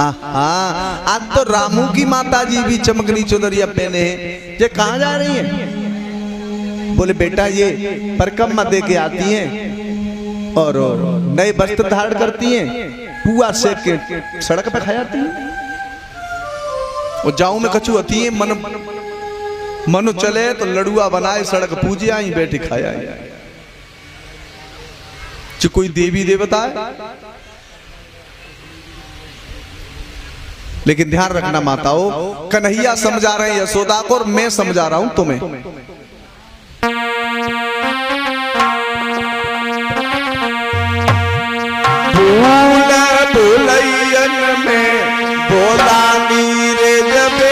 आज तो रामू की माता जी भी चमकनी चुनरिया पहने हैं। ये कहाँ जा रही हैं? बोले बेटा ये परिक्रमा दे के आती हैं और नए वस्त्र धारण करती हैं, पुआ सेक के सड़क पे खा जाती हैं। और जाऊं में कछु होती है मनु चले तो लड़ुआ बनाए सड़क पूजे आई बैठे खाया जो कोई देवी देवता है। लेकिन ध्यान रखना माताओं, कन्हैया समझा रहे हैं यशोदा को और मैं समझा रहा हूं तुम्हें। भूल भुलैयन में बोला नीरे जबे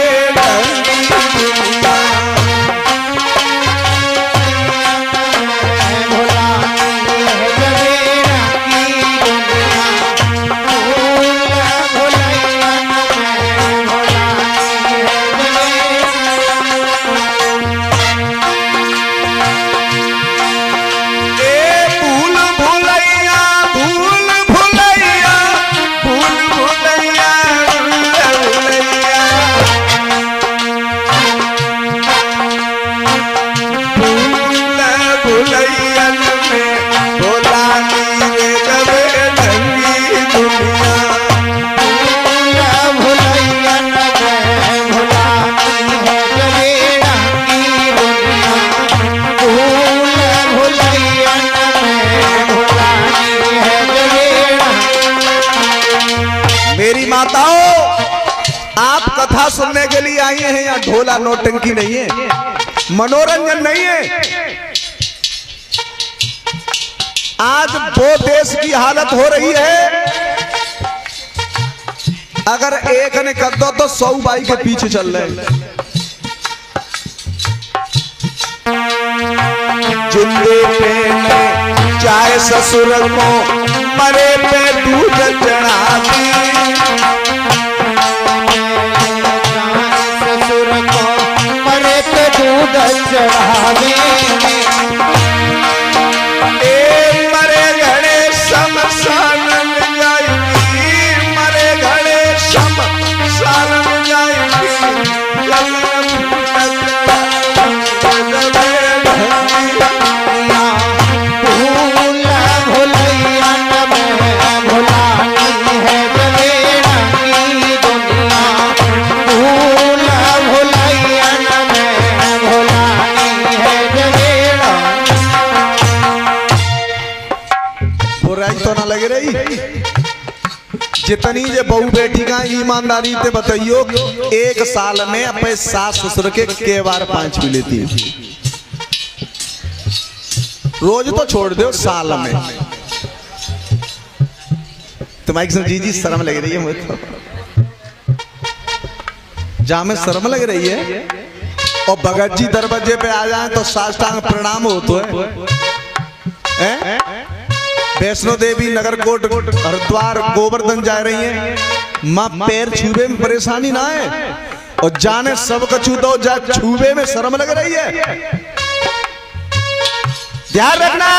सुनने के लिए आई हैं या ढोला नौटंकी नहीं है, मनोरंजन नहीं है। आज वो देश की हालत हो रही है, अगर एक ने कर दो तो 100 बाई के पीछे चल रहे हैं। जिंदे पे चाहे ससुर को मरे पे दूध चढ़ाती, दूध चढ़ावे मरे घड़े शमशान में जाएगी, मरे घड़े शमशान में जाएगी। तो ना लग रही जितनी जे बहू बेटी का ईमानदारी ते बताइयो, एक साल में अपने सास ससुर के बार 5 भी लेती है। रोज तो छोड़ दो, साल में तुम्हारी जी शर्म लग रही है मुझे, जहां में शर्म लग रही है और भगत जी दरवाजे पे आ जाए तो साष्टांग प्रणाम हो तो है। वैष्णो देवी नगरकोट हरिद्वार गोवर्धन जा रही हैं, माँ पैर छूबे में परेशानी ना है और जाने सब कछु दो जा छूबे में शर्म लग रही है। ध्यान रखना,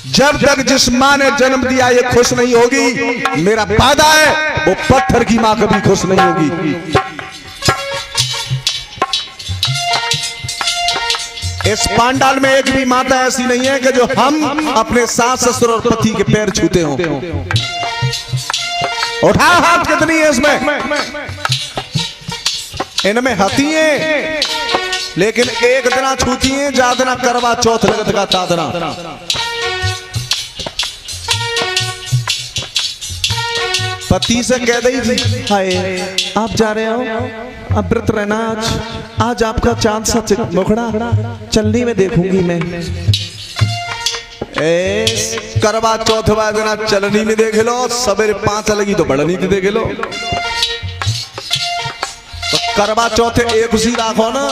जब तक जिस माँ ने जन्म दिया ये खुश नहीं होगी, मेरा वादा है वो पत्थर की माँ कभी खुश नहीं होगी। इस पांडाल में एक भी माता ऐसी नहीं है कि जो हम अपने सास ससुर और पति के पैर छूते हो। उठा हाथ कितनी है इसमें, इनमें हती है लेकिन एक दिना छूती है, जादना करवा चौथ लगत का तादना। पति से कह दी थी, हाय आप जा रहे हो, अब व्रत रहना आज आपका चांद सा मुखड़ा चलनी में देखूंगी मैं। करवा चौथवा दिन चलनी में देख लो, सवेरे 5 लगी तो बढ़नी में देख लो। तो करवा चौथे एक उसी राखो ना।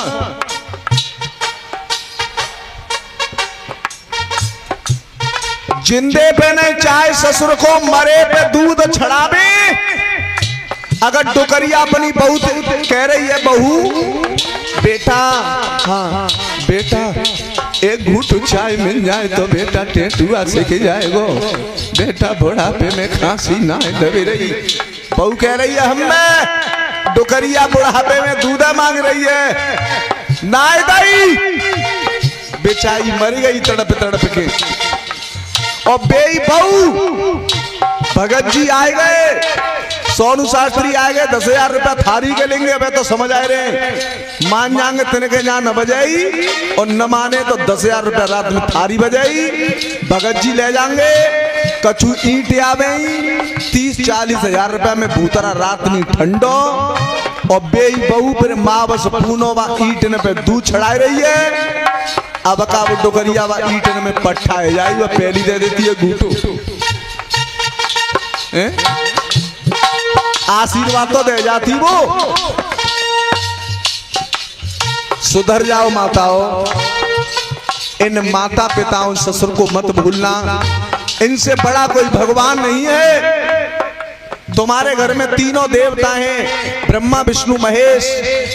जिंदे पे नहीं चाहे ससुर को, मरे पे दूध छड़ावे। अगर डुकरिया अपनी बहू कह रही है, बहू बेटा, हाँ बेटा, एक घूट चाय मिल जाए तो बेटा टेटुआ सीख जाएगो। बेटा बुढ़ापे में खांसी ना दबी रही। बहू कह रही है हमें डुकरिया बुढ़ापे में दूध मांग रही है ना दाई। बेचारी मर गई तड़प तड़प के। और बेई बहू भगत जी आए गए, सोनू शास्त्री आ गए, 10,000 रुपया थारी के लेंगे। अब तो समझ आए रहे मान जाएंगे तिनके जहाँ न बजाई और न माने तो 10,000 रुपया रात में थारी बजाई। भगत जी ले जाएंगे कछु ईंट आवे 30-40 रुपया में भूतरा रात में ठंडो। और बेई बहू फिर माँ बस पूनो वा ईट ने पे दूध चढ़ाई रही है। अब का वो डोकरिया वा ईट में पट्टा है जाई वो पहली दे देती है घूटू। आशीर्वाद तो दे जाती वो। सुधर जाओ माताओं, इन माता पिताओं ससुर को मत भूलना। इनसे बड़ा कोई भगवान नहीं है। तुम्हारे घर में तीनों देवता हैं, ब्रह्मा विष्णु महेश,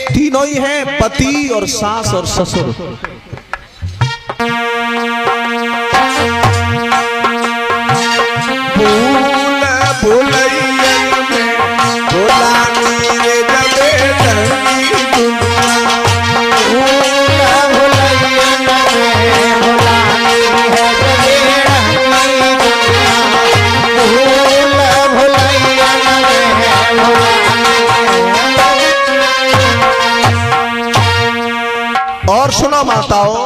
तीनों ही हैं, पति और सास और ससुर। और सुनो माताओं,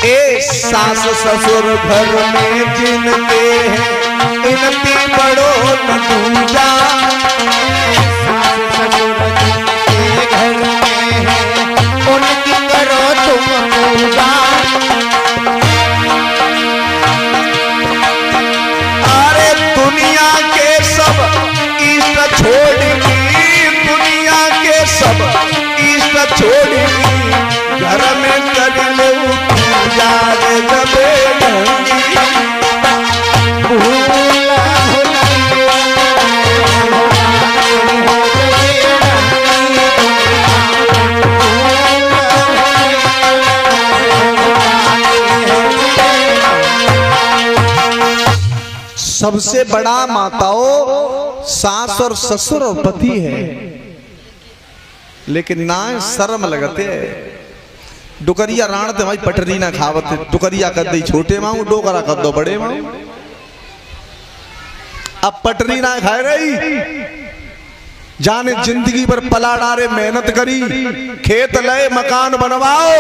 ए सास ससुर घर में जिनके हैं इनकी बड़ो न दूजा। सास ससुर जिनके घर में हैं उनकी करो तुम पूजा। अरे दुनिया के सब इष्ट छोड़ी, दुनिया के सब इष्ट छोड़ी, घर में कर लो पूजा रे जबे ढंगी। सबसे बड़ा माताओं सास और ससुर और पति है। लेकिन ना शर्म लगते है। डुकरिया राण ते भाई पटरी ना खावत, डुकरिया कर दी छोटे माऊ, डोकरा कर दो बड़े माऊ। अब पटरी ना खाए रही, जाने जिंदगी भर पला डारे मेहनत करी, खेत लय मकान बनवाओ,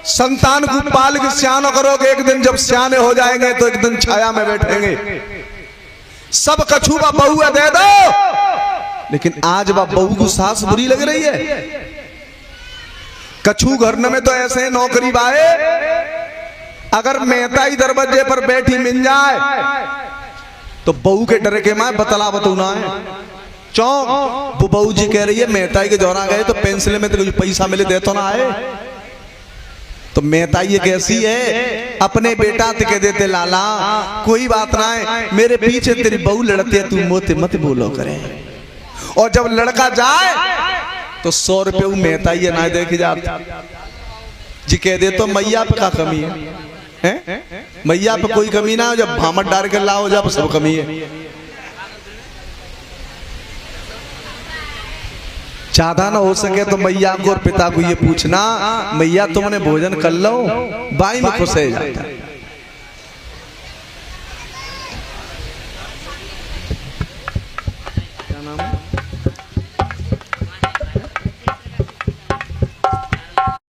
संतान को पाल के सियानो करोगे। एक दिन जब सियाने हो जाएंगे तो एक दिन छाया में बैठेंगे। सब कछुआ बहू दे दो, लेकिन आज वह बहू को सास बुरी लग रही है। कछु घर में तो ऐसे नौकरी बाए, अगर मेहता ही दरवाजे पर बैठी मिल जाए तो बहू के डर के माए बतला बतूना है चौक। वो बहू जी कह रही है मेहताई के दौरान गए तो पेंसिल में तो कुछ पैसा मिले दे तो ना आए। तो मेहताई कैसी है, अपने बेटा ते कह देते लाला कोई बात ना है, मेरे पीछे तेरी बहू लड़ती है, तू मोते मत बोलो करे। और जब लड़का जाए तो 100 रुपये मेहताई ना देखी जाती जी, कह दे तो मैया पे का कमी है, मैया पे कोई कमी ना हो, जब भामट डाल कर लाओ जब सब कमी है। ज्यादा ना हो सके तो मैया को और पिता को ये पूछना, मैया तुमने भोजन कर लो, बाई में खुश है जाता। क्या नाम है?